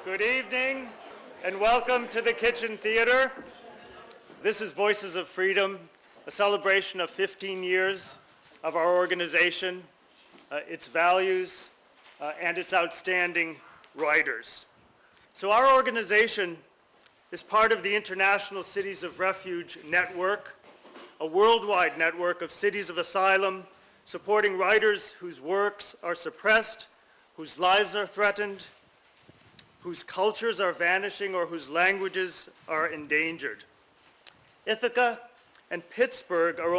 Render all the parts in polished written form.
Good evening, and welcome to the Kitchen Theater. This is Voices of Freedom, a celebration of 15 years of our organization, its values, and its outstanding writers. So our organization is part of the International Cities of Refuge Network, a worldwide network of cities of asylum supporting writers whose works are suppressed, whose lives are threatened, whose cultures are vanishing, or whose languages are endangered. Ithaca and Pittsburgh are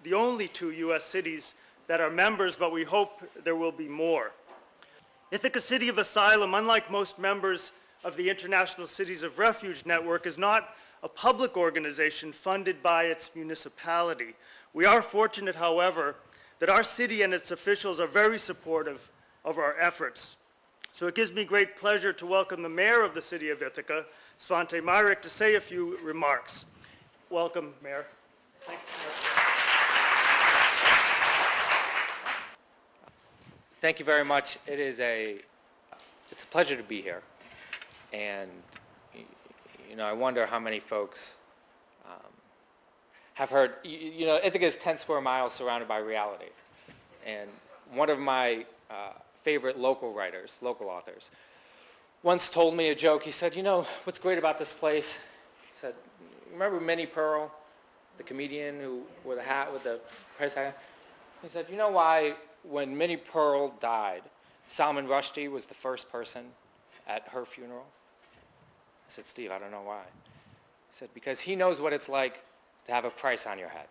the only two U.S. cities that are members, but we hope there will be more. Ithaca City of Asylum, unlike most members of the International Cities of Refuge Network, is not a public organization funded by its municipality. We are fortunate, however, that our city and its officials are very supportive of our efforts. So it gives me great pleasure to welcome the mayor of the city of Ithaca, Svante Myrick, to say a few remarks. Welcome, Mayor. Thanks, Mayor. Thank you very much. It's a pleasure to be here. And, you know, I wonder how many folks have heard, you know, Ithaca is 10 square miles surrounded by reality. And one of my favorite local writers, local authors, once told me a joke. He said, you know, what's great about this place? He said, remember Minnie Pearl, the comedian who wore the hat with the price tag? He said, you know why when Minnie Pearl died, Salman Rushdie was the first person at her funeral? I said, Steve, I don't know why. He said, because he knows what it's like to have a price on your head.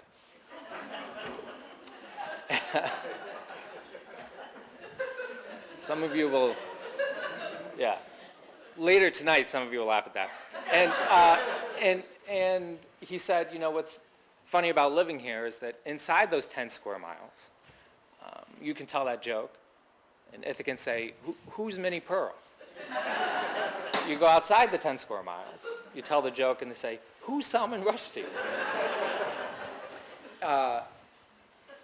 Some of you will, yeah. Later tonight, some of you will laugh at that. And he said, you know, what's funny about living here is that inside those 10 square miles, you can tell that joke, and Ithacans say, who's Minnie Pearl? You go outside the 10 square miles, you tell the joke, and they say, who's Salman Rushdie?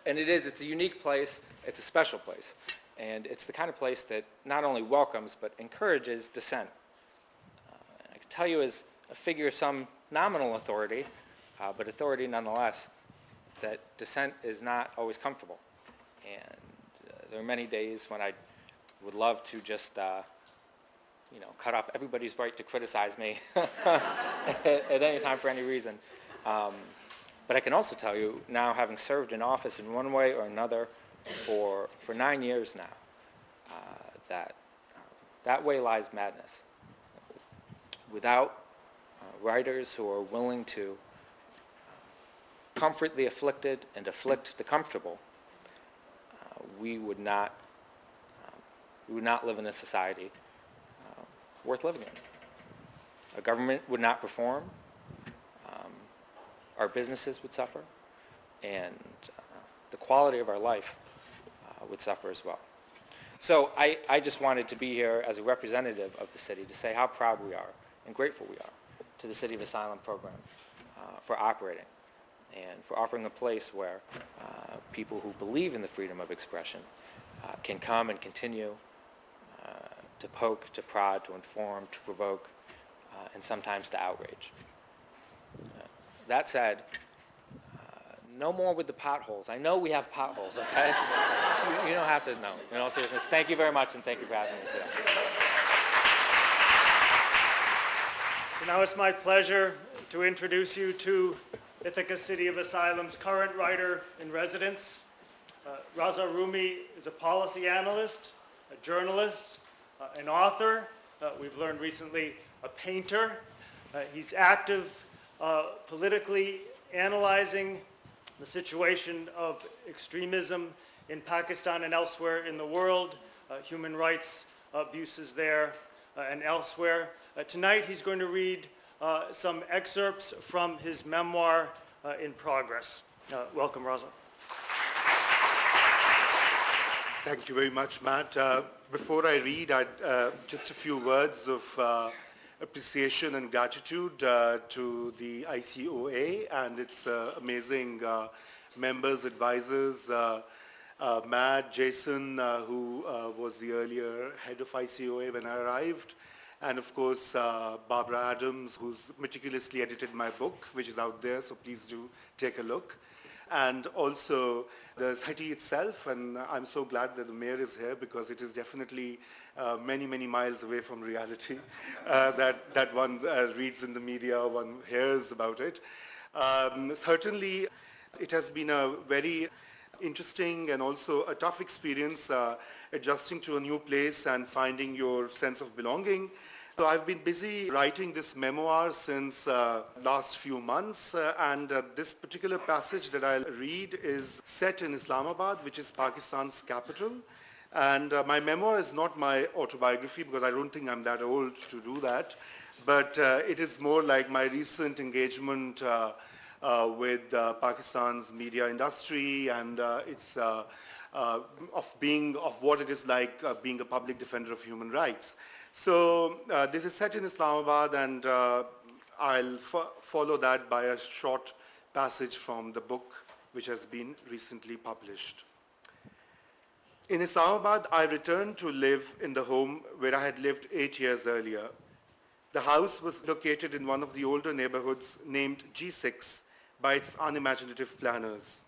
And it's a unique place, it's a special place. And it's the kind of place that not only welcomes, but encourages dissent. I can tell you as a figure of some nominal authority, but authority nonetheless, that dissent is not always comfortable. And there are many days when I would love to just, you know, cut off everybody's right to criticize me at any time for any reason. But I can also tell you, now having served in office in one way or another for 9 years now, that way lies madness. Without writers who are willing to comfort the afflicted and afflict the comfortable, we would not live in a society worth living in. A government would not perform, our businesses would suffer, and the quality of our life would suffer as well. So I just wanted to be here as a representative of the city to say how proud we are and grateful we are to the City of Asylum program for operating and for offering a place where people who believe in the freedom of expression can come and continue to poke, to prod, to inform, to provoke, and sometimes to outrage. That said, no more with the potholes. I know we have potholes, okay? You don't have to know. In all seriousness, thank you very much, and thank you for having me today. So now it's my pleasure to introduce you to Ithaca City of Asylum's current writer in residence. Raza Rumi is a policy analyst, a journalist, an author. We've learned recently, a painter. He's active politically analyzing the situation of extremism in Pakistan and elsewhere in the world, human rights abuses there and elsewhere. Tonight he's going to read some excerpts from his memoir, In Progress. Welcome, Raza. Thank you very much, Matt. Before I read, just a few words of appreciation and gratitude to the ICOA and its amazing members, advisors, Matt, Jason, who was the earlier head of ICOA when I arrived, and of course Barbara Adams, who's meticulously edited my book, which is out there, so please do take a look. And also the city itself, and I'm so glad that the mayor is here because it is definitely many, many miles away from reality that one reads in the media, one hears about it. Certainly, it has been a very interesting and also a tough experience adjusting to a new place and finding your sense of belonging. So I've been busy writing this memoir since last few months, and this particular passage that I'll read is set in Islamabad, which is Pakistan's capital. And my memoir is not my autobiography because I don't think I'm that old to do that, but it is more like my recent engagement with Pakistan's media industry and of what it is like being a public defender of human rights. So this is set in Islamabad, and I'll follow that by a short passage from the book which has been recently published. In Islamabad, I returned to live in the home where I had lived 8 years earlier. The house was located in one of the older neighborhoods named G6 by its unimaginative planners.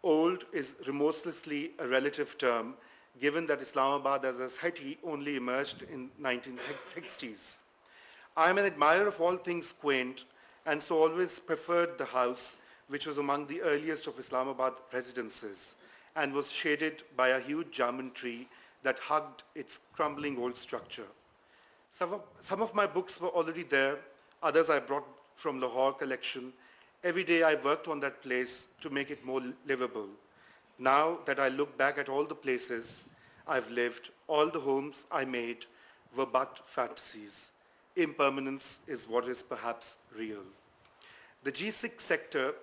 Old is remorselessly a relative term, given that Islamabad as a city only emerged in 1960s. I am an admirer of all things quaint, and so always preferred the house, which was among the earliest of Islamabad residences, and was shaded by a huge jamun tree that hugged its crumbling old structure. Some of my books were already there, others I brought from Lahore collection. Every day I worked on that place to make it more livable. Now that I look back at all the places I've lived, all the homes I made were but fantasies. Impermanence is what is perhaps real. The G6 sector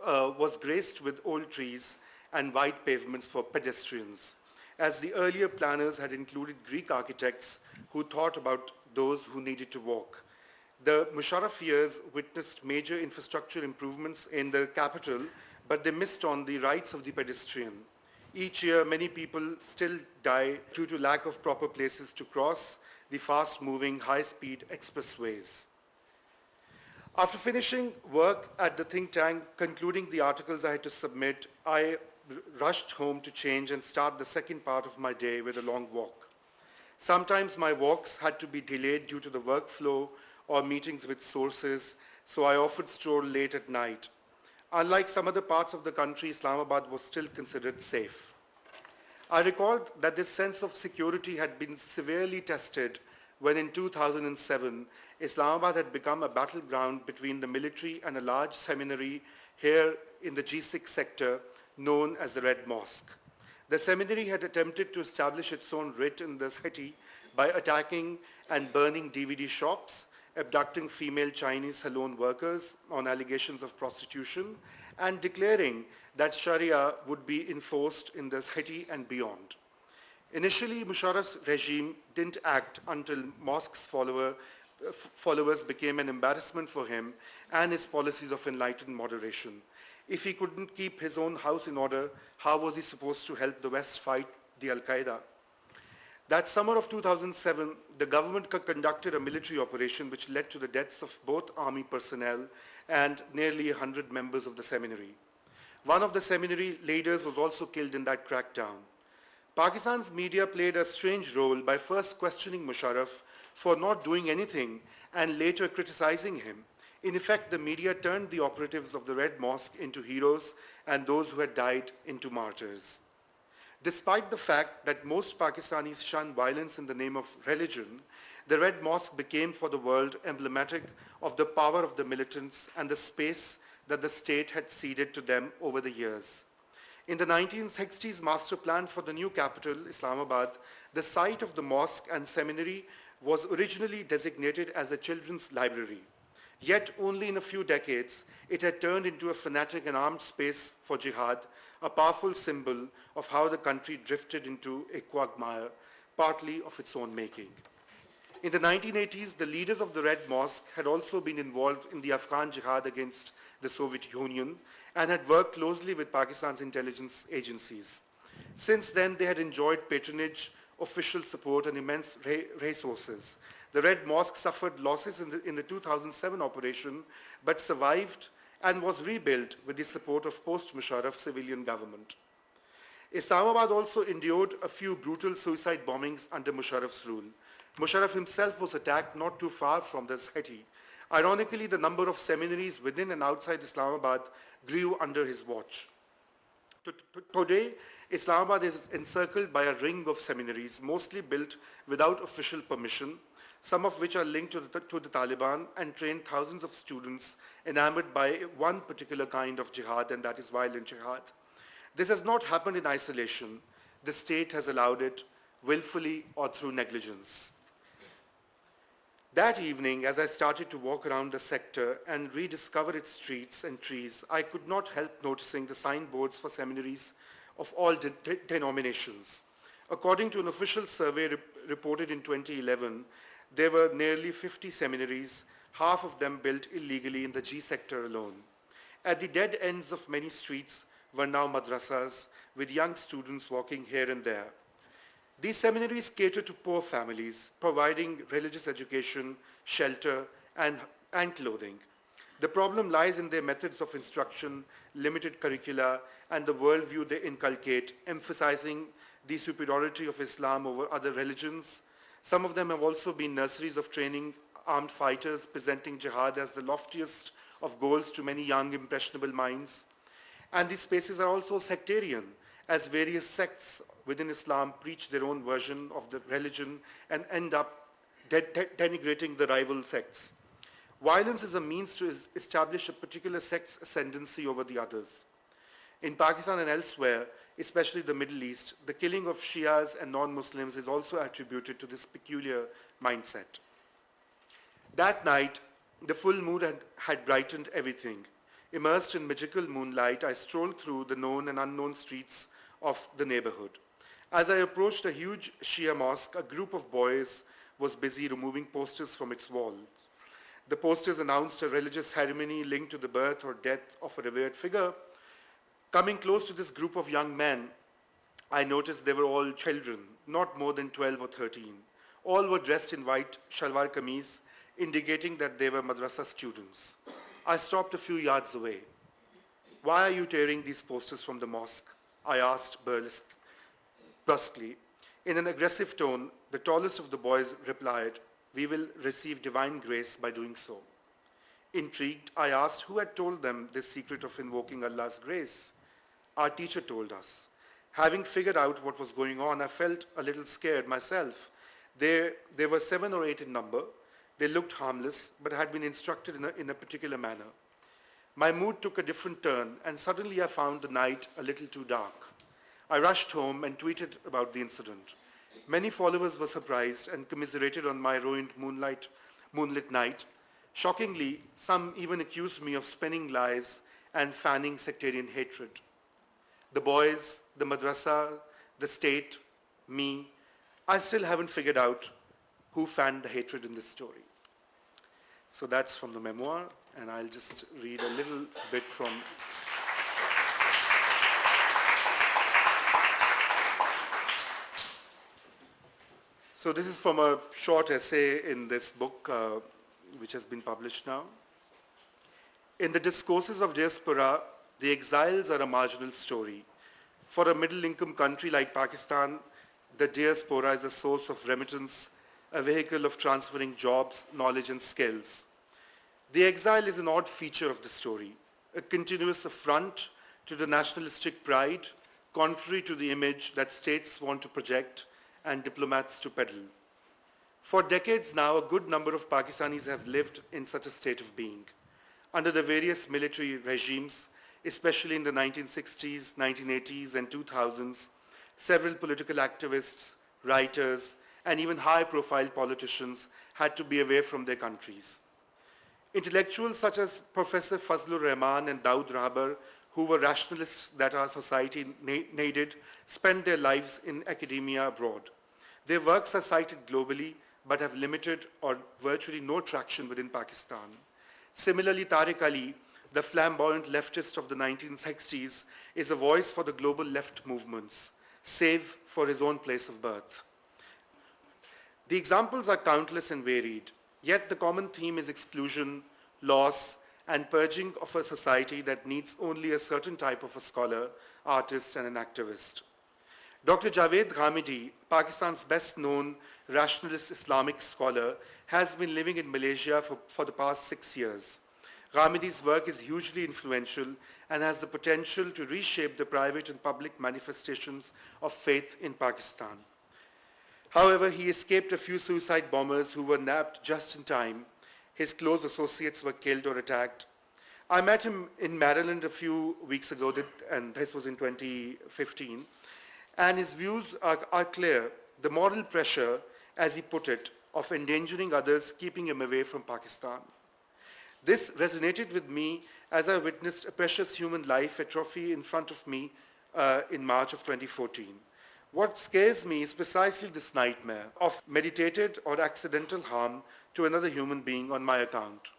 was graced with old trees and wide pavements for pedestrians, as the earlier planners had included Greek architects who thought about those who needed to walk. The Musharraf years witnessed major infrastructure improvements in the capital, but they missed on the rights of the pedestrian. Each year, many people still die due to lack of proper places to cross the fast-moving, high-speed expressways. After finishing work at the think tank, concluding the articles I had to submit, I rushed home to change and start the second part of my day with a long walk. Sometimes my walks had to be delayed due to the workflow or meetings with sources, so I often strolled late at night. Unlike some other parts of the country, Islamabad was still considered safe. I recalled that this sense of security had been severely tested when in 2007, Islamabad had become a battleground between the military and a large seminary here in the G6 sector known as the Red Mosque. The seminary had attempted to establish its own writ in the city by attacking and burning DVD shops, abducting female Chinese salon workers on allegations of prostitution, and declaring that Sharia would be enforced in the city and beyond. Initially, Musharraf's regime didn't act until mosque's followers became an embarrassment for him and his policies of enlightened moderation. If he couldn't keep his own house in order, how was he supposed to help the West fight the Al-Qaeda? That summer of 2007, the government conducted a military operation which led to the deaths of both army personnel and nearly 100 members of the seminary. One of the seminary leaders was also killed in that crackdown. Pakistan's media played a strange role by first questioning Musharraf for not doing anything and later criticizing him. In effect, the media turned the operatives of the Red Mosque into heroes and those who had died into martyrs. Despite the fact that most Pakistanis shun violence in the name of religion, the Red Mosque became for the world emblematic of the power of the militants and the space that the state had ceded to them over the years. In the 1960s master plan for the new capital, Islamabad, the site of the mosque and seminary was originally designated as a children's library. Yet only in a few decades, it had turned into a fanatic and armed space for jihad, a powerful symbol of how the country drifted into a quagmire, partly of its own making. In the 1980s, the leaders of the Red Mosque had also been involved in the Afghan jihad against the Soviet Union and had worked closely with Pakistan's intelligence agencies. Since then, they had enjoyed patronage official support and immense resources. The Red Mosque suffered losses in the 2007 operation, but survived and was rebuilt with the support of post-Musharraf civilian government. Islamabad also endured a few brutal suicide bombings under Musharraf's rule. Musharraf himself was attacked not too far from the city. Ironically, the number of seminaries within and outside Islamabad grew under his watch. Today, Islamabad is encircled by a ring of seminaries, mostly built without official permission, some of which are linked to the Taliban and train thousands of students enamored by one particular kind of jihad, and that is violent jihad. This has not happened in isolation. The state has allowed it willfully or through negligence. That evening, as I started to walk around the sector and rediscover its streets and trees, I could not help noticing the signboards for seminaries of all denominations. According to an official survey reported in 2011, there were nearly 50 seminaries, half of them built illegally in the G sector alone. At the dead ends of many streets were now madrasas, with young students walking here and there. These seminaries cater to poor families, providing religious education, shelter, and clothing. The problem lies in their methods of instruction, limited curricula, and the worldview they inculcate, emphasizing the superiority of Islam over other religions. Some of them have also been nurseries of training armed fighters, presenting jihad as the loftiest of goals to many young, impressionable minds. And these spaces are also sectarian, as various sects within Islam preach their own version of the religion and end up denigrating the rival sects. Violence is a means to establish a particular sect's ascendancy over the others. In Pakistan and elsewhere, especially the Middle East, the killing of Shias and non-Muslims is also attributed to this peculiar mindset. That night, the full moon had brightened everything. Immersed in magical moonlight, I strolled through the known and unknown streets of the neighborhood. As I approached a huge Shia mosque, a group of boys was busy removing posters from its walls. The posters announced a religious ceremony linked to the birth or death of a revered figure. Coming close to this group of young men, I noticed they were all children, not more than 12 or 13. All were dressed in white shalwar kameez, indicating that they were madrasa students. I stopped a few yards away. "Why are you tearing these posters from the mosque?" I asked brusquely. In an aggressive tone, the tallest of the boys replied, "We will receive divine grace by doing so." Intrigued, I asked who had told them this secret of invoking Allah's grace. Our teacher told us. Having figured out what was going on, I felt a little scared myself. There were 7 or 8 in number. They looked harmless, but had been instructed in a particular manner. My mood took a different turn, and suddenly I found the night a little too dark. I rushed home and tweeted about the incident. Many followers were surprised and commiserated on my ruined moonlit night. Shockingly, some even accused me of spinning lies and fanning sectarian hatred. The boys, the madrasa, the state, me, I still haven't figured out who fanned the hatred in this story. So that's from the memoir, and I'll just read a little bit from. So this is from a short essay in this book, which has been published now. In the discourses of diaspora, the exiles are a marginal story. For a middle-income country like Pakistan, the diaspora is a source of remittance, a vehicle of transferring jobs, knowledge, and skills. The exile is an odd feature of the story, a continuous affront to the nationalistic pride, contrary to the image that states want to project and diplomats to peddle. For decades now, a good number of Pakistanis have lived in such a state of being. Under the various military regimes, especially in the 1960s, 1980s, and 2000s, several political activists, writers, and even high-profile politicians had to be away from their countries. Intellectuals such as Professor Fazlur Rahman and Daud Rahabar, who were rationalists that our society needed, spent their lives in academia abroad. Their works are cited globally, but have limited or virtually no traction within Pakistan. Similarly, Tariq Ali, the flamboyant leftist of the 1960s, is a voice for the global left movements, save for his own place of birth. The examples are countless and varied, yet the common theme is exclusion, loss, and purging of a society that needs only a certain type of a scholar, artist, and an activist. Dr. Javed Ghamidi, Pakistan's best-known rationalist Islamic scholar, has been living in Malaysia for the past 6 years. Ghamidi's work is hugely influential and has the potential to reshape the private and public manifestations of faith in Pakistan. However, he escaped a few suicide bombers who were nabbed just in time. His close associates were killed or attacked. I met him in Maryland a few weeks ago, and this was in 2015, and his views are clear. The moral pressure, as he put it, of endangering others, keeping him away from Pakistan. This resonated with me as I witnessed a precious human life atrophy in front of me in March of 2014. What scares me is precisely this nightmare of meditated or accidental harm to another human being on my account.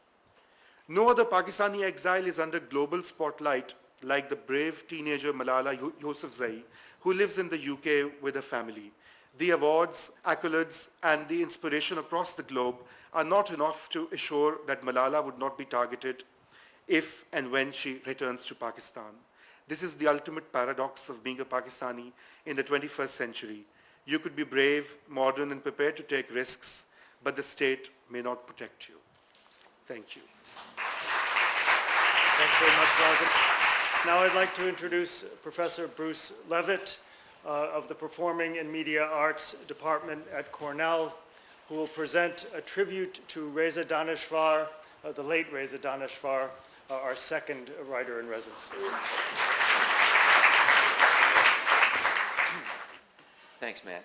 No other Pakistani exile is under global spotlight like the brave teenager Malala Yousafzai, who lives in the UK with her family. The awards, accolades, and the inspiration across the globe are not enough to assure that Malala would not be targeted if and when she returns to Pakistan. This is the ultimate paradox of being a Pakistani in the 21st century. You could be brave, modern, and prepared to take risks, but the state may not protect you. Thank you. Thanks very much, Raza. Now I'd like to introduce Professor Bruce Levitt of the Performing and Media Arts Department at Cornell, who will present a tribute to Reza Daneshvar, the late Reza Daneshvar, our second writer in residence. Thanks, Matt.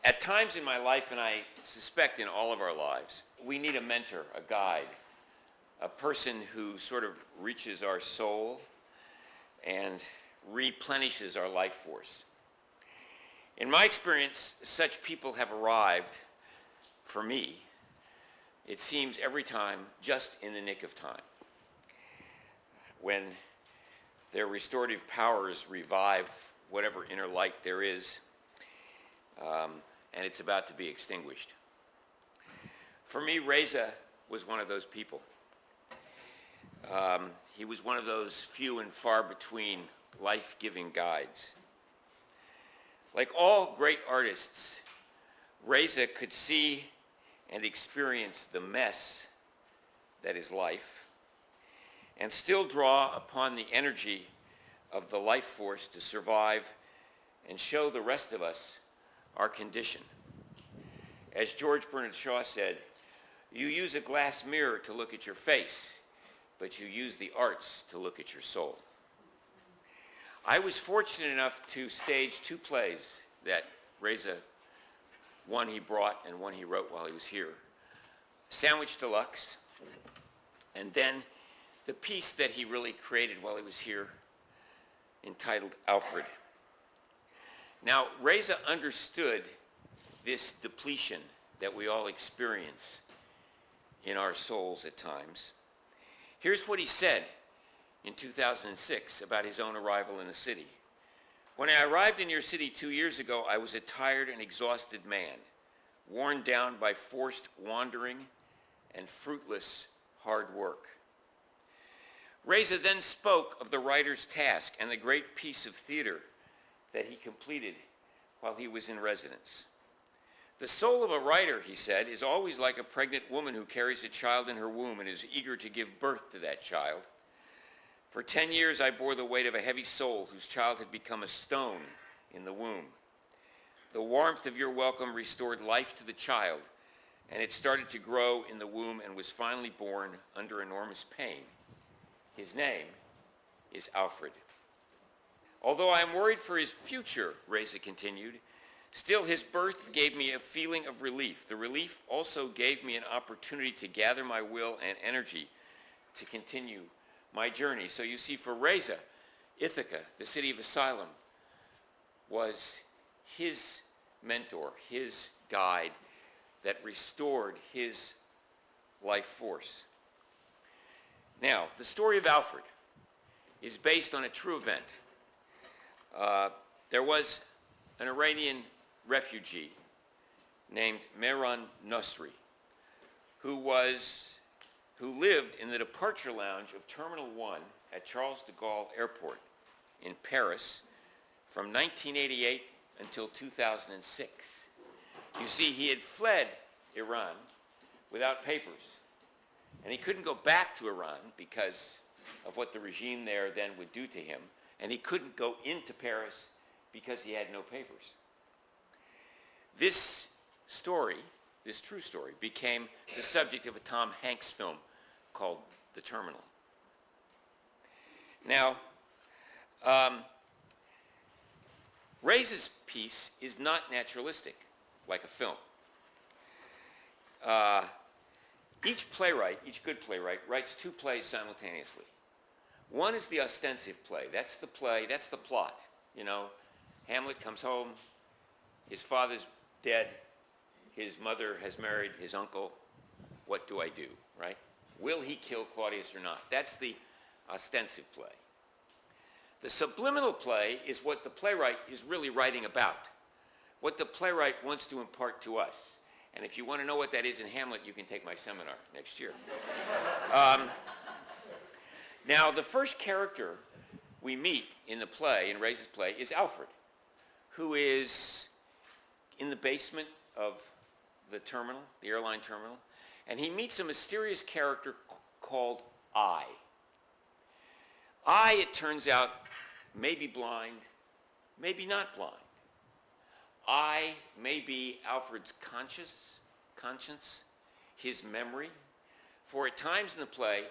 At times in my life, and I suspect in all of our lives, we need a mentor, a guide, a person who sort of reaches our soul and replenishes our life force. In my experience, such people have arrived, for me, it seems every time, just in the nick of time, when their restorative powers revive whatever inner light there is, and it's about to be extinguished. For me, Reza was one of those people. He was one of those few and far between life-giving guides. Like all great artists, Reza could see and experience the mess that is life, and still draw upon the energy of the life force to survive and show the rest of us our condition. As George Bernard Shaw said, you use a glass mirror to look at your face, but you use the arts to look at your soul. I was fortunate enough to stage 2 plays that Reza, one he brought and one he wrote while he was here. Sandwich Deluxe, and then the piece that he really created while he was here, entitled Alfred. Now, Reza understood this depletion that we all experience in our souls at times. Here's what he said in 2006 about his own arrival in the city. When I arrived in your city 2 years ago, I was a tired and exhausted man, worn down by forced wandering and fruitless hard work. Reza then spoke of the writer's task and the great piece of theater that he completed while he was in residence. The soul of a writer, he said, is always like a pregnant woman who carries a child in her womb and is eager to give birth to that child. For 10 years I bore the weight of a heavy soul whose child had become a stone in the womb. The warmth of your welcome restored life to the child, and it started to grow in the womb and was finally born under enormous pain. His name is Alfred. Although I am worried for his future, Reza continued, still his birth gave me a feeling of relief. The relief also gave me an opportunity to gather my will and energy to continue my journey. So you see, for Reza, Ithaca, the city of asylum, was his mentor, his guide that restored his life force. Now, the story of Alfred is based on a true event. There was an Iranian refugee named Mehran Nosri, who lived in the departure lounge of Terminal 1 at Charles de Gaulle Airport in Paris from 1988 until 2006. You see, he had fled Iran without papers, and he couldn't go back to Iran because of what the regime there then would do to him, and he couldn't go into Paris because he had no papers. This story, this true story, became the subject of a Tom Hanks film called The Terminal. Now, Reza's piece is not naturalistic, like a film. Each playwright, each good playwright, writes two plays simultaneously. One is the ostensive play. That's the play, that's the plot. You know, Hamlet comes home, his father's dead, his mother has married his uncle. What do I do, right? Will he kill Claudius or not? That's the ostensive play. The subliminal play is what the playwright is really writing about, what the playwright wants to impart to us. And if you want to know what that is in Hamlet, you can take my seminar next year. Now, the first character we meet in the play, in Reza's play, is Alfred, who is in the basement of the terminal, the airline terminal, and he meets a mysterious character called I. I, it turns out, may be blind, maybe not blind. I may be Alfred's conscience, his memory. For at times in the play,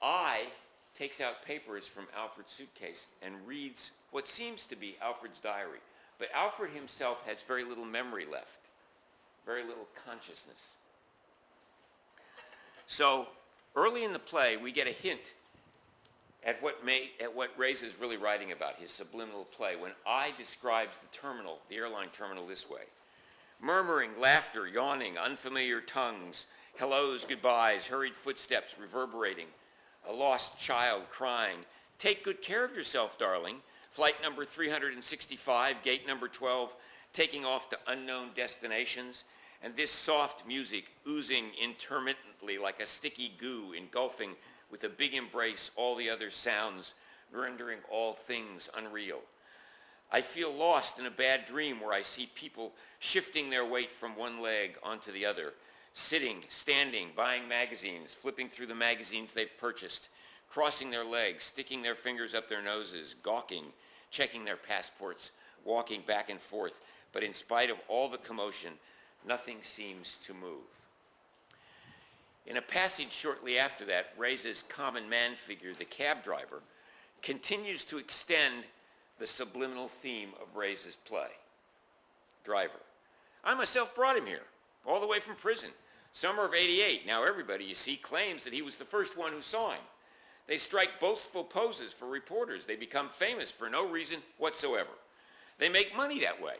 I takes out papers from Alfred's suitcase and reads what seems to be Alfred's diary. But Alfred himself has very little memory left, very little consciousness. So early in the play, we get a hint at what Reza is really writing about, his subliminal play, when I describes the terminal, the airline terminal, this way. Murmuring, laughter, yawning, unfamiliar tongues, hellos, goodbyes, hurried footsteps reverberating, a lost child crying, take good care of yourself, darling. Flight number 365, gate number 12, taking off to unknown destinations, and this soft music oozing intermittently like a sticky goo, engulfing with a big embrace all the other sounds, rendering all things unreal. I feel lost in a bad dream where I see people shifting their weight from one leg onto the other, sitting, standing, buying magazines, flipping through the magazines they've purchased, crossing their legs, sticking their fingers up their noses, gawking, checking their passports, walking back and forth. But in spite of all the commotion, nothing seems to move. In a passage shortly after that, Reza's common man figure, the cab driver, continues to extend the subliminal theme of Reza's play. Driver. I myself brought him here, all the way from prison. Summer of '88. Now everybody, you see, claims that he was the first one who saw him. They strike boastful poses for reporters. They become famous for no reason whatsoever. They make money that way.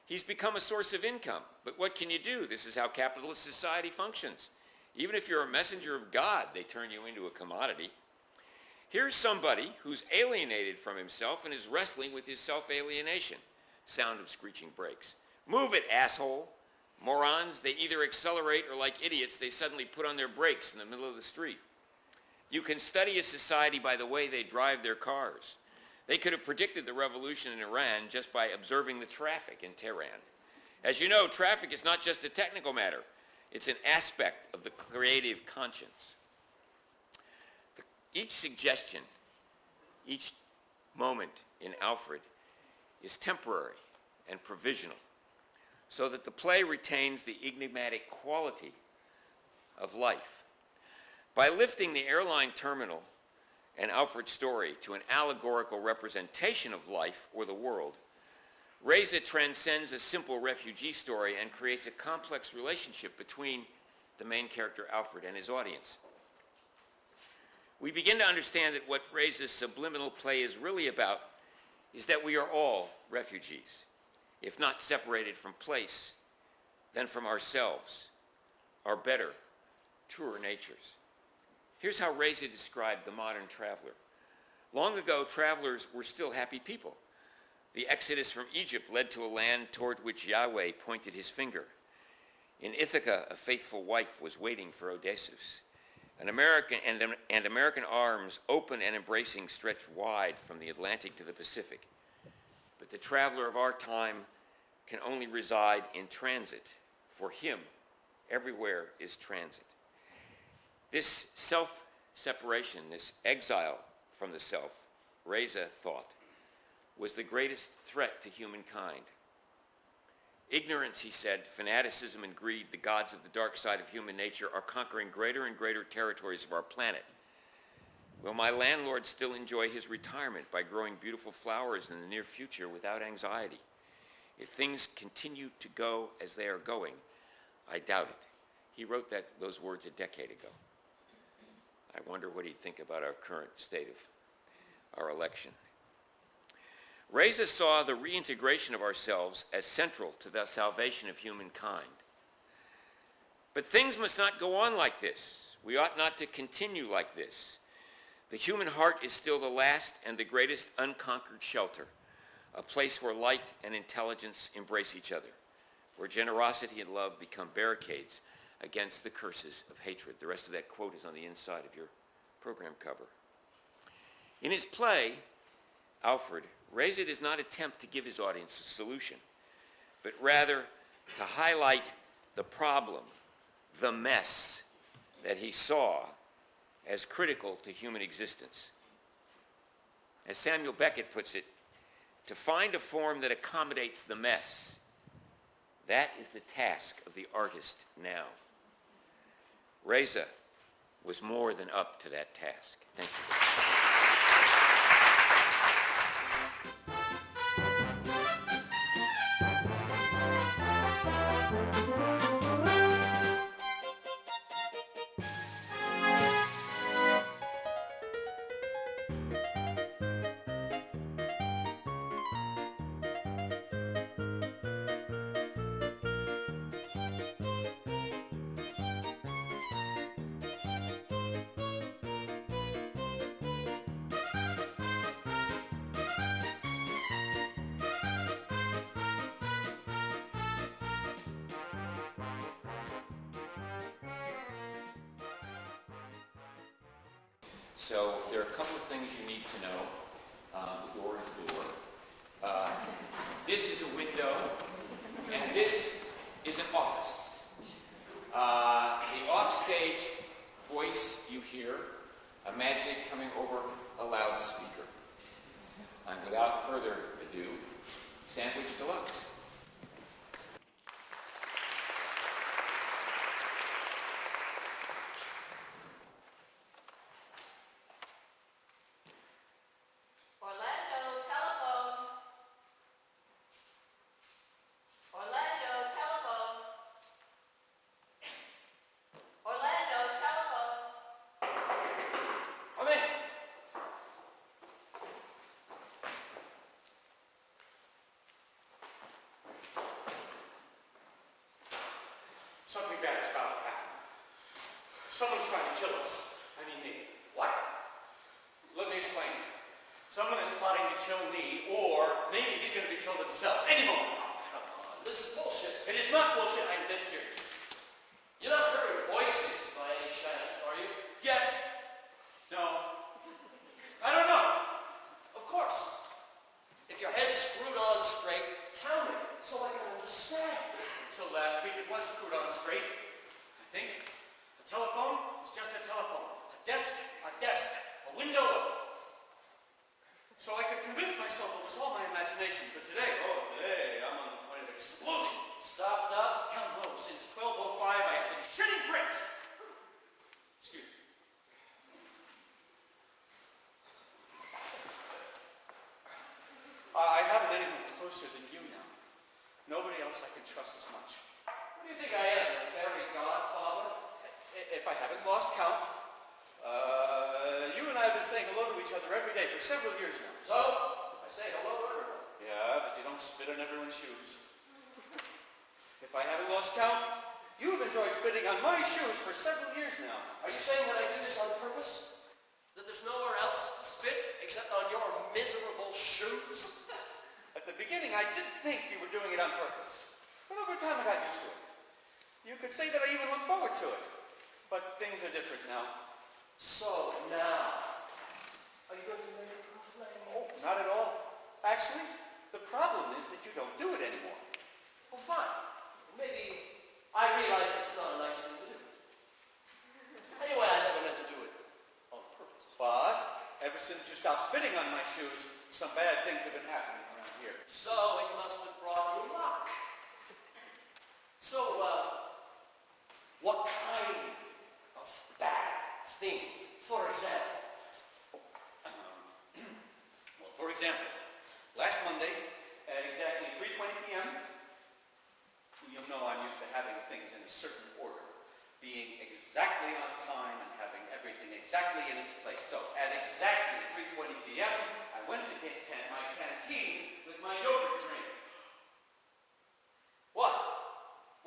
He's become a source of income. But what can you do? This is how capitalist society functions. Even if you're a messenger of God, they turn you into a commodity. Here's somebody who's alienated from himself and is wrestling with his self-alienation. Sound of screeching brakes. Move it, asshole. Morons, they either accelerate or like idiots, they suddenly put on their brakes in the middle of the street. You can study a society by the way they drive their cars. They could have predicted the revolution in Iran just by observing the traffic in Tehran. As you know, traffic is not just a technical matter. It's an aspect of the creative conscience. Each suggestion, each moment in Alfred is temporary and provisional, so that the play retains the enigmatic quality of life. By lifting the airline terminal and Alfred's story to an allegorical representation of life or the world, Reza transcends a simple refugee story and creates a complex relationship between the main character Alfred and his audience. We begin to understand that what Reza's subliminal play is really about is that we are all refugees, if not separated from place, then from ourselves, our better, truer natures. Here's how Reza described the modern traveler. Long ago, travelers were still happy people. The exodus from Egypt led to a land toward which Yahweh pointed his finger. In Ithaca, a faithful wife was waiting for Odysseus. American arms, open and embracing, stretched wide from the Atlantic to the Pacific. But the traveler of our time can only reside in transit. For him, everywhere is transit. This self-separation, this exile from the self, Reza thought, was the greatest threat to humankind. Ignorance, he said, fanaticism and greed, the gods of the dark side of human nature, are conquering greater and greater territories of our planet. Will my landlord still enjoy his retirement by growing beautiful flowers in the near future without anxiety? If things continue to go as they are going, I doubt it. He wrote those words a decade ago. I wonder what he'd think about our current state of our election. Reza saw the reintegration of ourselves as central to the salvation of humankind. But things must not go on like this. We ought not to continue like this. The human heart is still the last and the greatest unconquered shelter, a place where light and intelligence embrace each other, where generosity and love become barricades against the curses of hatred. The rest of that quote is on the inside of your program cover. In his play, Alfred, Reza does not attempt to give his audience a solution, but rather to highlight the problem, the mess that he saw as critical to human existence. As Samuel Beckett puts it, to find a form that accommodates the mess, that is the task of the artist now. Reza was more than up to that task. Thank you. So there are a couple of things you need to know door to door. This is a window, and this is an office. The offstage voice you hear, imagine it coming over a loudspeaker. And without further ado, Sandwich Deluxe. Something bad is about to happen. Someone's trying to kill us. I mean me. What? Let me explain. Someone is plotting to kill me, or maybe he's going to be killed himself any moment. Oh, come on. This is bullshit. It is not bullshit. I'm dead serious. You're not hearing voices by any chance, are you? Yes. No. I don't know. Of course. If your head's screwed on straight, tell me, so I can understand. Until last week, it was screwed on straight. I think. The telephone was just a telephone. A desk, a window. So I could convince myself it was all my imagination. But today, I'm on the point of exploding. Stop now. Hell no, since 12:05, I have been shitting bricks. Excuse me. I haven't anyone closer than you now. Nobody else I can trust as much. What do you think I am, a fairy godfather? If I haven't lost count, you and I have been saying hello to each other every day for several years now. So, I say hello to everyone. Yeah, but you don't spit on everyone's shoes. If I haven't lost count, you've enjoyed spitting on my shoes for several years now. Are you saying that I do this on purpose? That there's nowhere else to spit except on your miserable shoes? At the beginning, I did think you were doing it on purpose. But over time, I got used to it. You could say that I even look forward to it. But things are different now. So now, are you going to make a complaint? Oh, not at all. Actually, the problem is that you don't do it anymore. Well, fine. Maybe I realize it's not a nice thing to do. Anyway, I never meant to do it on purpose. But ever since you stopped spitting on my shoes, some bad things have been happening around here. So it must have brought you luck. So, what kind of bad things, for example? Well, for example, last Monday at exactly 3:20 p.m., you'll know I'm used to having things in a certain order, being exactly on time and having everything exactly in its place. So at exactly 3:20 p.m., I went to get my canteen with my yogurt drink. What?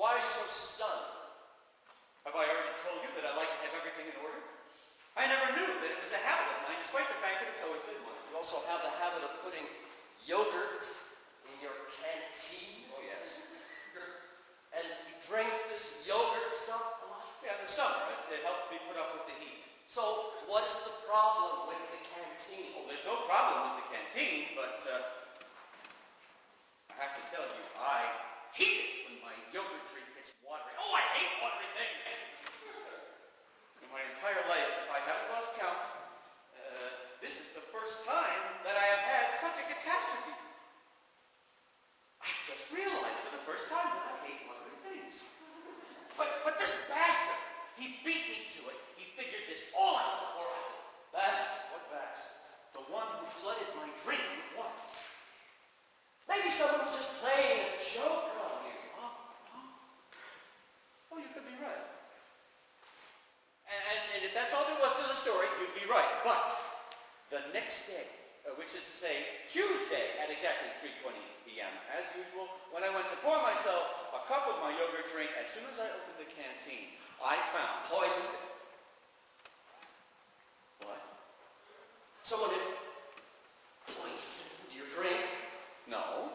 Why are you so stunned? Have I already told you that I like to have everything in order? I never knew that it was a habit of mine, despite the fact that it's always been one. You also have the habit of putting yogurt in your canteen. Oh, yes. And you drink this yogurt stuff a lot. Yeah, in the summer, it helps me put up with the heat. So what is the problem with the canteen? Well, there's no problem with the canteen, but I have to tell you, I hate it when my yogurt drink gets watery. Oh, I hate watery things! In my entire life, if I haven't lost count, this is the first time that I have had such a catastrophe. I just realized for the first time that I hate watery things. But this bastard, he beat me to it. He figured this all out before I did. Bastard? What bastard? The one who flooded my drink with water. Maybe someone was just playing a joke on you. Oh, you could be right. And if that's all there was to the story, you'd be right. But the next day, which is to say Tuesday at exactly 3:20 p.m., as usual, when I went to pour myself a cup of my yogurt drink, as soon as I opened the canteen, I found Poison. What? Someone had poisoned your drink. No.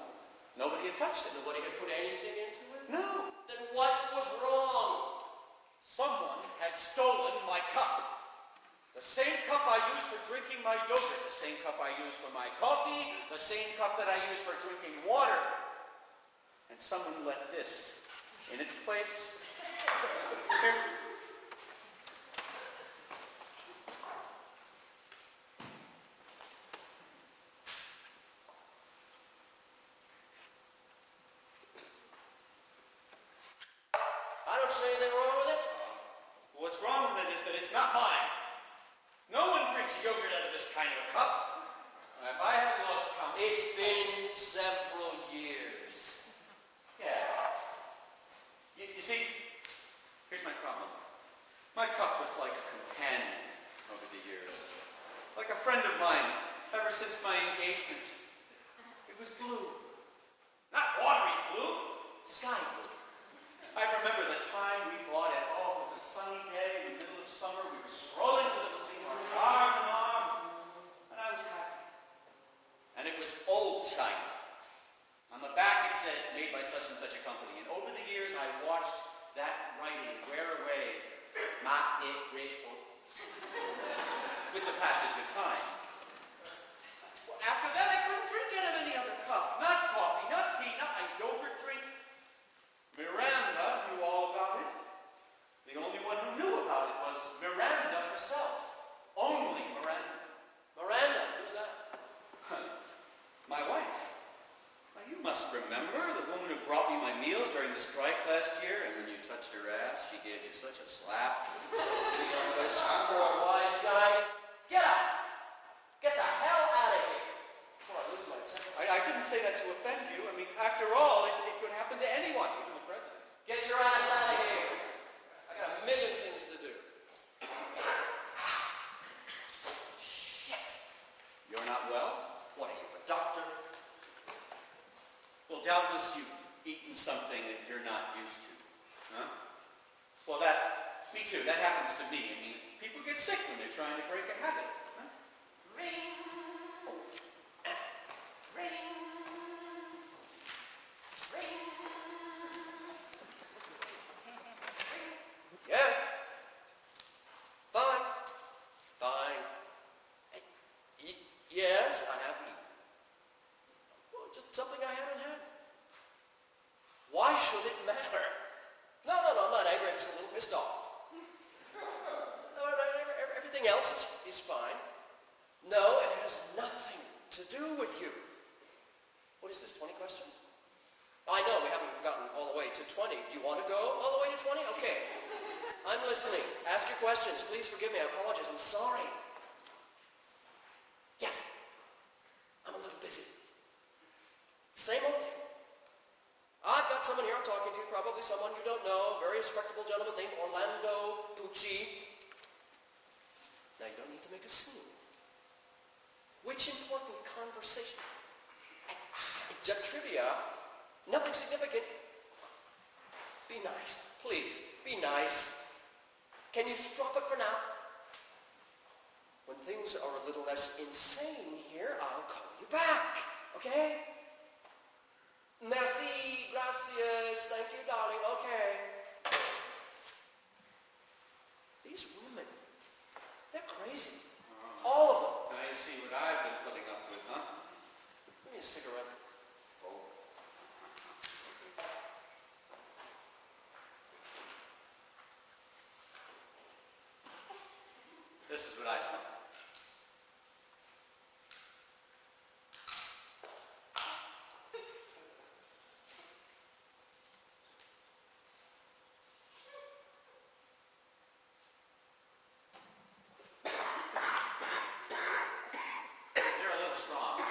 Nobody had touched it. Nobody had put anything into it? No. Then what was wrong? Someone had stolen my cup. The same cup I use for drinking my yogurt, the same cup I use for my coffee, the same cup that I use for drinking water. And someone left this in its place. Here. I don't see anything wrong with it. What's wrong with it is that it's not mine. No one drinks yogurt out of this kind of a cup. If I haven't lost count, It's been several years. yeah. You see, here's my problem. My cup was like a companion over the years. Like a friend of mine ever since my engagement. It was blue. Not watery blue, sky blue. I remember the time we bought it. Oh, it was a sunny day in the middle of summer. We were strolling to the flea market, arm in arm, and I was happy. And it was old China. On the back it said, made by such and such a company. And over the years I watched that writing wear away, not it, with the passage of time. After that I couldn't drink out of any other cup. Not coffee, not tea, not a yogurt drink. Miranda knew all about it. The only one who knew about it was Miranda herself. Only Miranda. Miranda, who's that? My wife. Now you must remember the woman who brought me my meals during the strike last year, and when you touched her ass, she gave you such a slap. Poor wise guy. Get out! Get the hell out of here! Before I lose my temper. I didn't say that to offend you. I mean, after all, it could happen to anyone, even the president. Get your ass out of here! I got a million things to do. Shit! You're not well? What are you, a doctor? Well, doubtless you've eaten something that you're not used to. Huh? Well, me too. That happens to me. I mean, people get sick when they're trying to break a habit. Huh? Ring! Ring! Ring! I have eaten. Well, just something I hadn't had. Why should it matter? No, I'm not angry. I'm just a little pissed off. No, everything else is fine. No, it has nothing to do with you. What is this, 20 questions? I know we haven't gotten all the way to 20. Do you want to go all the way to 20? Okay. I'm listening. Ask your questions. Please forgive me. I apologize. I'm sorry. Yes. I'm a little busy. Same old thing. I've got someone here I'm talking to, probably someone you don't know, very respectable gentleman named Orlando Pucci. Now, you don't need to make a scene. Which important conversation? Just trivia, nothing significant. Be nice, please, be nice. Can you just drop it for now? When things are a little less insane here, I'll call you back, okay? Merci, gracias, thank you, darling, okay. These women, they're crazy. All of them. Now you see what I've been putting up with, huh? Give me a cigarette. Oh. This is what I smell. They're a little strong.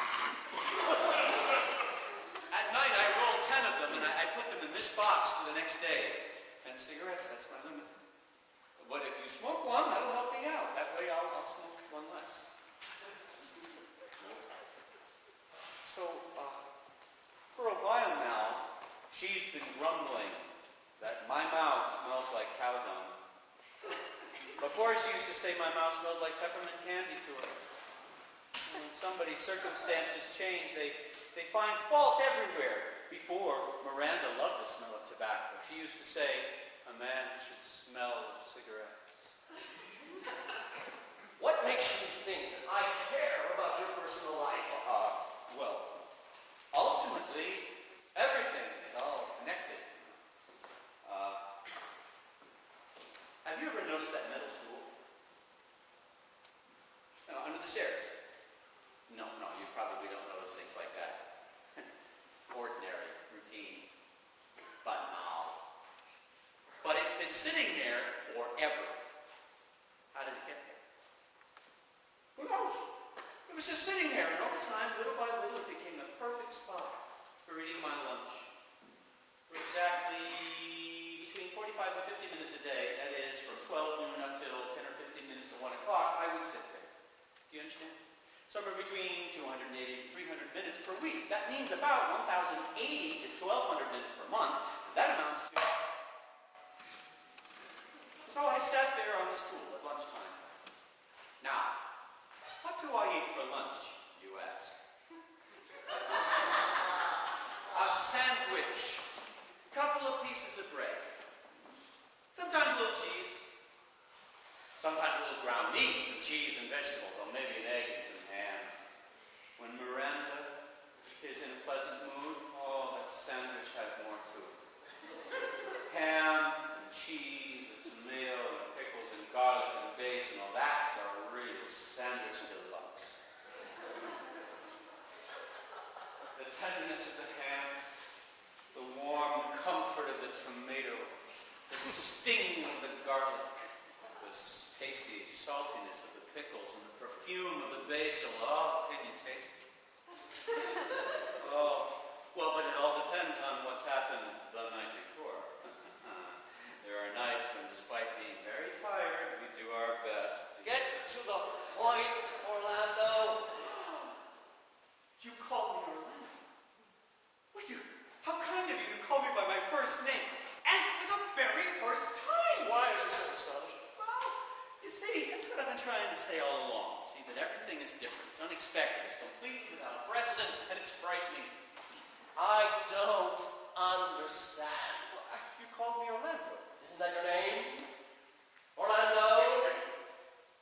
At night I roll 10 of them and I put them in this box for the next day. 10 cigarettes, that's my limit. But if you smoke one, that'll help me out. That way I'll smoke one less. So, for a while now, she's been grumbling that my mouth smells like cow dung. Before she used to say my mouth smelled like peppermint candy to her. When somebody's circumstances change, they find fault everywhere. Before, Miranda loved the smell of tobacco. She used to say, a man should smell of cigarettes. What makes you think that I care about your personal life? Well, ultimately, everything is all connected. Have you ever noticed that metal stool? Under the stairs? No, you probably don't notice things like that. Ordinary, routine, banal. But it's been sitting there forever. How did it get there? Who knows? It was just sitting there, and over time, little by little, it became the perfect spot for eating my lunch. For exactly between 45 and 50 minutes a day, that is, from 12 noon up till 10 or 15 minutes to 1 o'clock, I would sit there. Do you understand? Somewhere between 280 and 300 minutes per week. That means about 1,080 to 1,200 minutes per month. That amounts to... So I sat there on the stool at lunchtime. Now, what do I eat for lunch, you ask? A sandwich. Couple of pieces of bread. Sometimes a little cheese. Sometimes a little ground meat, some cheese and vegetables, or maybe an egg and some ham. When Miranda is in a pleasant mood, oh, that sandwich has more to it. Ham and cheese and tomato and pickles and garlic and basil, oh, that's a real Sandwich Deluxe. The tenderness of the ham, the warm comfort of the tomato, the sting of the garlic, the tasty saltiness of the pickles, and the perfume of the basil. Oh, can you taste it? Oh, well, but it all depends on what's happened the night before. There are nights when, despite being very tired, we do our best. Get to the point, Orlando. You called me Orlando? Well, how kind of you to call me by my first name, and for the very first time! Why are you so astonished? Well, you see, that's what I've been trying to say all along. See, that everything is different. It's unexpected. It's complete, without precedent, and it's frightening. I don't understand. Well, you called me Orlando. Isn't that your name? Orlando?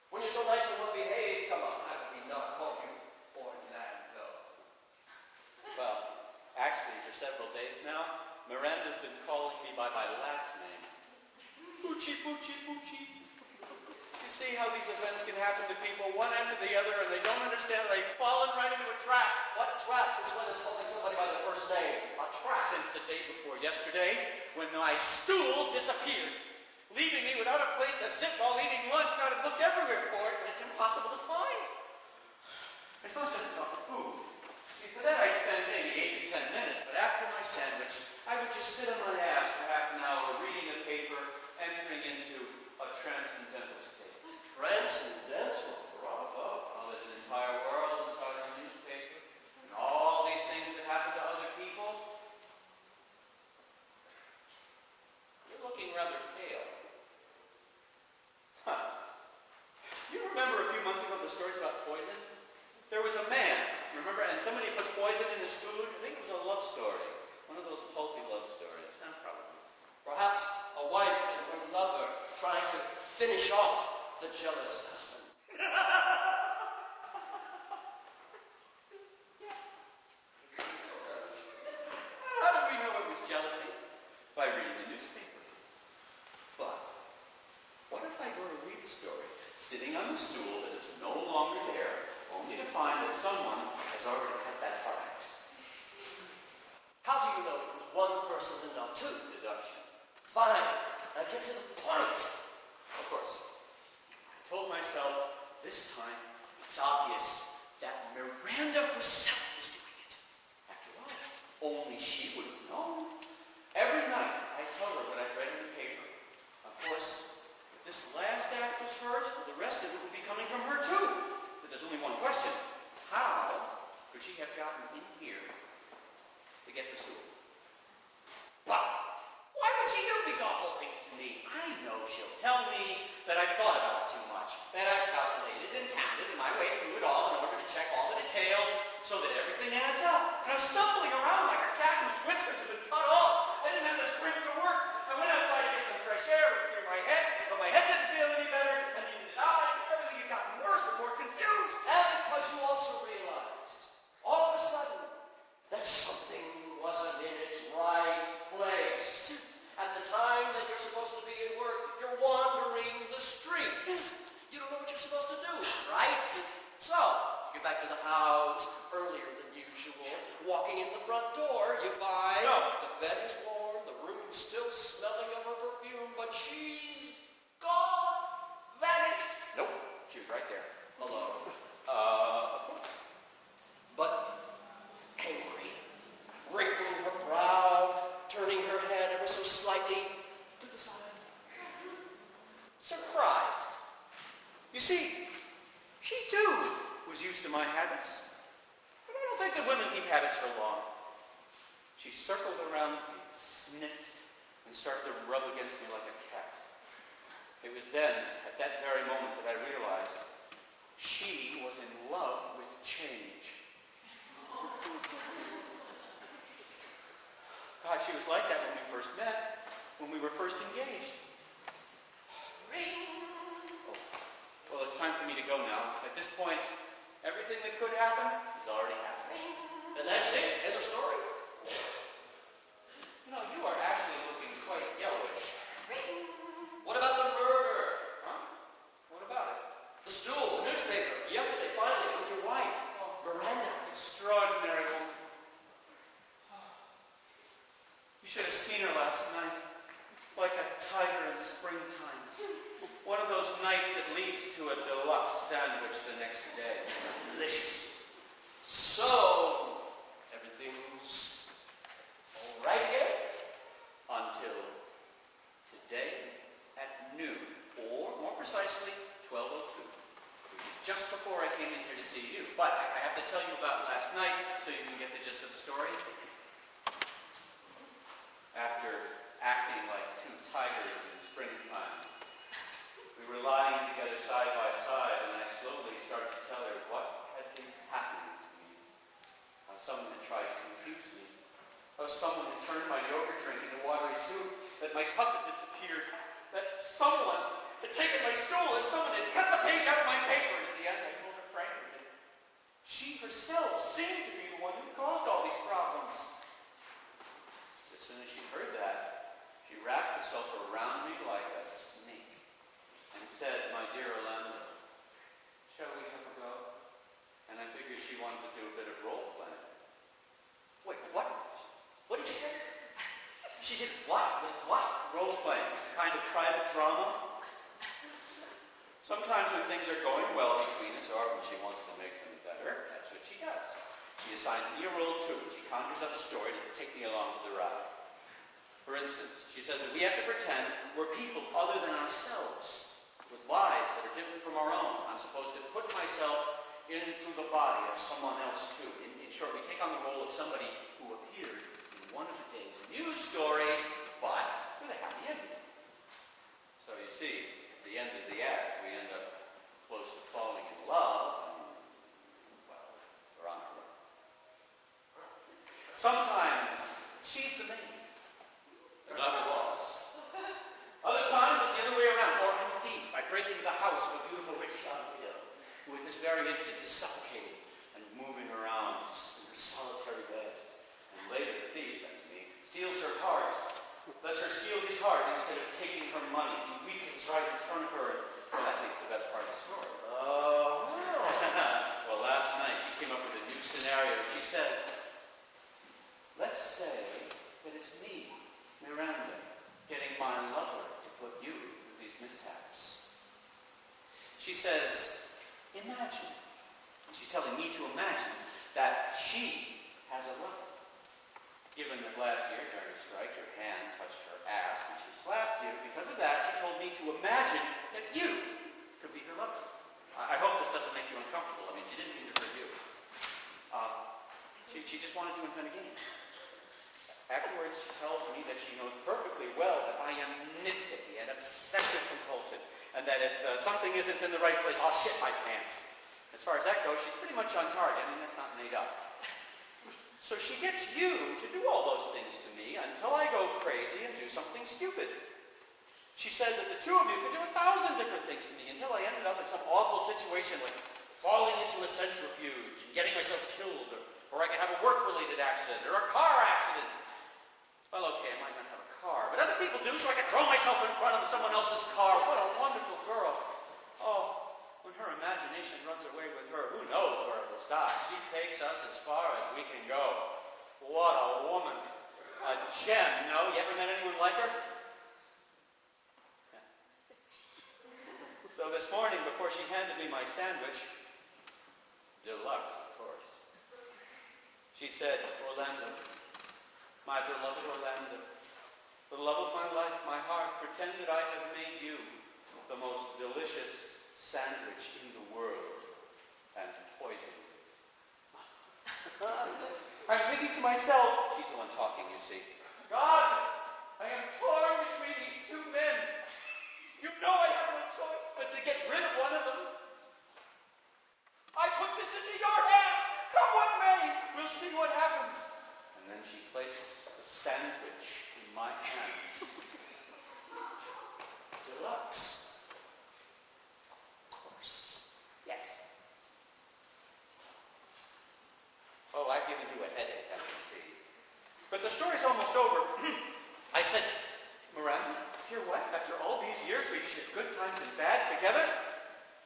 When you're so nice and well behaved, come on, how could we not call you Orlando? several days now, Miranda's been calling me by my last name. Poochie, Poochie, Poochie. You see how these events can happen to people one after the other and they don't understand, they've fallen right into a trap. What trap since when is calling somebody by their first name? A trap? Since the day before yesterday, when my stool disappeared, leaving me without a place to sit while eating lunch. Now I've looked everywhere for it, but it's impossible to find. It's not just about the food. See, for that I'd spend maybe 8 to 10 minutes, but after my sandwich, I would just sit on my ass for half an hour reading a paper, entering into a transcendental state. Transcendental? Bravo. Well, there's an entire world inside of a newspaper, and all these things that happen to other people. You're looking rather pale. Huh. You remember a few months ago the stories about poison? There was a man, remember, and somebody put poison in his food. I think it was a love story. One of those pulpy love stories. Probably. Perhaps a wife and her lover trying to finish off the jealous husband. How do we know it was jealousy? By reading the newspaper. But what if I go to read the story, sitting on the stool that is no longer there, only to find that someone has already cut that part out? How do you know it was one person and not two? Deduction. Fine. Now get to the point. Of course. I told myself, this time, it's obvious that Miranda herself is doing it. After all, only she would have known. Every night, I tell her what I've read in the paper. Of course, if this last act was hers, well, the rest of it would be coming from her too. But there's only one question. How could she have gotten in here to get the stool? Well, why would she do these awful things to me? I know she'll tell me that I've thought about it too much, that I've calculated and counted my way through it all in order to check all the details so that everything adds up. And I'm stumbling around like a cat whose whiskers have been cut off. I didn't have the strength to work. I went outside to get some fresh air and clear my head, but my head didn't feel any better, and neither did I. Everything had gotten worse and more confused. And because you also realized, all of a sudden, that something wasn't in its right place. At the time that you're supposed to be at work, you're wandering the streets. You don't know what you're supposed to do, right? So, you get back to the house earlier than usual. Walking in the front door, you find the bed is warm, the room's still smelling of her perfume, but she's gone, vanished. Nope, she was right there. Alone. But angry, wrinkling her brow, turning her head ever so slightly to the side. Surprised. You see, she too was used to my habits. But I don't think that women keep habits for long. She circled around me, sniffed, and started to rub against me like a cat. It was then, at that very moment, that I realized she was in love with change. God, she was like that when we first met, when we were first engaged. Oh, well, it's time for me to go now. At this point, everything that could happen is already happening. And that's it. End of story. You know, you are actually looking quite yellowish. What about the murder? Huh? What about it? The stool, the newspaper. Yesterday, finally, with your wife, Miranda. Extraordinary woman. You should have seen her last night. Like a tiger in springtime. One of those nights that leads to a deluxe sandwich the next day. Delicious. So, everything's all right here? Until today at noon, or more precisely, 12:02. Which is just before I came in here to see you. But I have to tell you about last night so you can get the gist of the story. After acting like two tigers in springtime, we were lying together side by side, and I slowly started to tell her what had been happening to me. How someone had tried to confuse me. How someone had turned my yogurt drink into watery soup. That my cup had disappeared. That someone had taken my stool and someone had cut the page out of my paper. And in the end, I told her frankly that she herself seemed to be the one who caused all these problems. said, "My dear Orlando, shall we have a go?" And I figured she wanted to do a bit of role playing. Wait, what? What did you say? She did what? What? Role playing, it's a kind of private drama. Sometimes when things are going well between us, or when she wants to make them better, that's what she does. She assigns me a role too. She conjures up a story to take me along for the ride. For instance, she says that we have to pretend we're people other than ourselves, with lives that are different from our own. I'm supposed to put myself into the body of someone else too. In short, we take on the role of somebody who appeared in one of the day's news stories, but with a happy ending. So you see, at the end of the act, we end up close to falling in love, and, well, we're on our way. Sometimes she's the maid, and I'm the boss. Other times it's the other way around, or I'm a thief. I break into the house of a beautiful rich young widow, who at this very instant is suffocating and moving around in her solitary bed. And later the thief, that's me, steals her heart, lets her steal his heart instead of taking her money. He weakens right in front of her. Well, that makes the best part of the story. Oh, Well, last night she came up with a new scenario. She said, let's say that it's me, Miranda, getting my lover to put you through these mishaps. She says, imagine. And she's telling me to imagine that she has a lover. Given that last year during the strike your hand touched her ass and she slapped you, because of that she told me to imagine that you could be her lover. I hope this doesn't make you uncomfortable. I mean, she didn't mean to hurt you. She just wanted to invent a game. Afterwards, she tells me that she knows perfectly well that I am nitpicky and obsessive-compulsive, and that if something isn't in the right place, I'll shit my pants. As far as that goes, she's pretty much on target. I mean, that's not made up. So she gets you to do all those things to me until I go crazy and do something stupid. She said that the two of you could do 1,000 different things to me until I ended up in some awful situation like falling into a centrifuge and getting myself killed, or I could have a work-related accident or a car accident. Well, okay, I might not have a car, but other people do, so I can throw myself in front of someone else's car. What a wonderful girl. Oh, when her imagination runs away with her, who knows where it will stop? She takes us as far as we can go. What a woman. A gem, no? You ever met anyone like her? Yeah. So this morning, before she handed me my sandwich, deluxe, of course, she said, Orlando, my beloved Orlando, for the love of my life, my heart, pretend that I have made you the most delicious sandwich in the world and poisoned you. I'm thinking to myself, she's the one talking, you see, God, I am torn between these two men. You know I have no choice but to get rid of one of them. I put this into your hands. Come what may, we'll see what happens. And then she places the sandwich in my hands. Deluxe. Of course. Yes. Oh, I've given you a headache, I can see. But the story's almost over. I said, Miranda, dear wife, after all these years we've shared good times and bad together,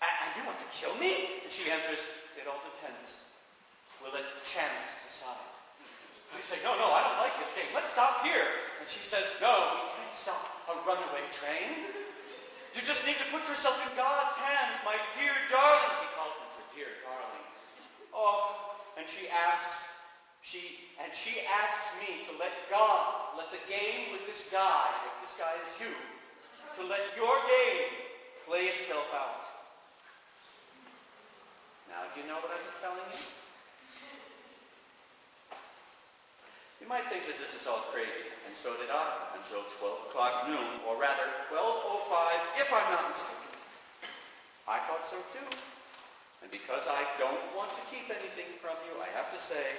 and you want to kill me? And she answers, it all depends. We'll let chance decide. I say, no, I don't like this game. Let's stop here. And she says, no, we can't stop a runaway train. You just need to put yourself in God's hands, my dear darling. She calls me her dear darling. Oh, and she asks me to let God, let the game with this guy, if this guy is you, to let your game play itself out. Now, do you know what I'm telling you? You might think that this is all crazy, and so did I, until 12 o'clock noon, or rather 12:05, if I'm not mistaken. I thought so too. And because I don't want to keep anything from you, I have to say,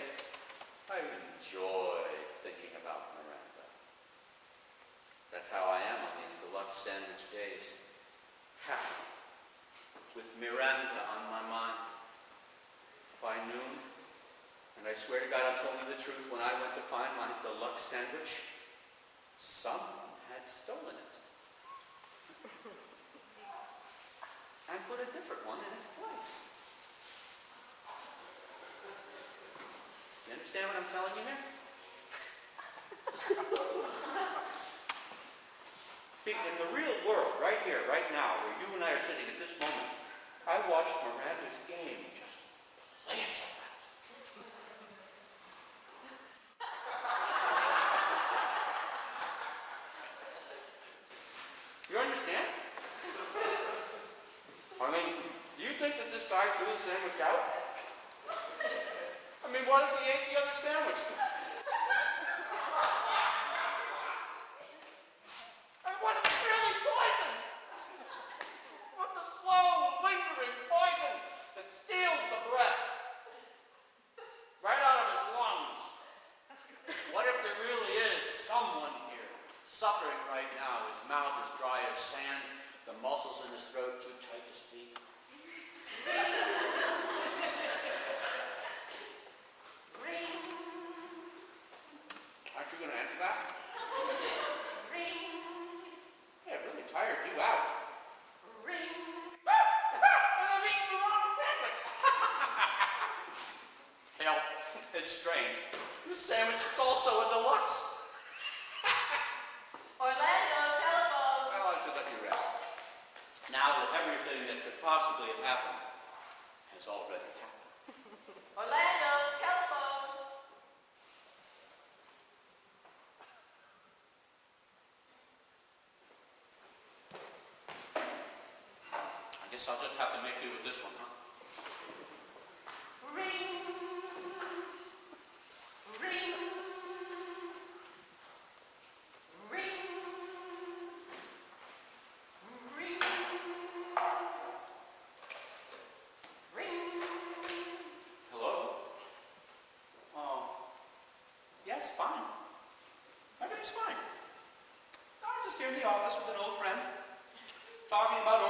I enjoy thinking about Miranda. That's how I am on these deluxe sandwich days. Happy, with Miranda on my mind. By noon, and I swear to God I'm telling you the truth, when I went to find my deluxe sandwich, someone had stolen it. put a different one in its place. You understand what I'm telling you here? See, in the real world, right here, right now, where you and I are sitting at this moment, I watched Miranda's game just play itself out. You understand? I mean, do you think that this guy threw the sandwich out? I mean, what if he ate the other sandwich? And what if it's really poison? What the slow, lingering poison that steals the breath right out of his lungs? What if there really is someone here suffering right now? His mouth is dry as sand, the muscles in his throat too tight to speak. Aren't you going to answer that? Yeah, it really tired you out. I've eaten the wrong sandwich. Hell, it's strange. This sandwich is also a deluxe. Orlando, telephone. Well, I should let you rest. Now that everything that could possibly have happened has already happened. Orlando, telephone. I guess I'll just have to make do with this one, huh? Ring. Ring. Ring. Ring. Ring. Hello? Oh, yes, fine. Everything's fine. I'm just here in the office with an old friend, talking about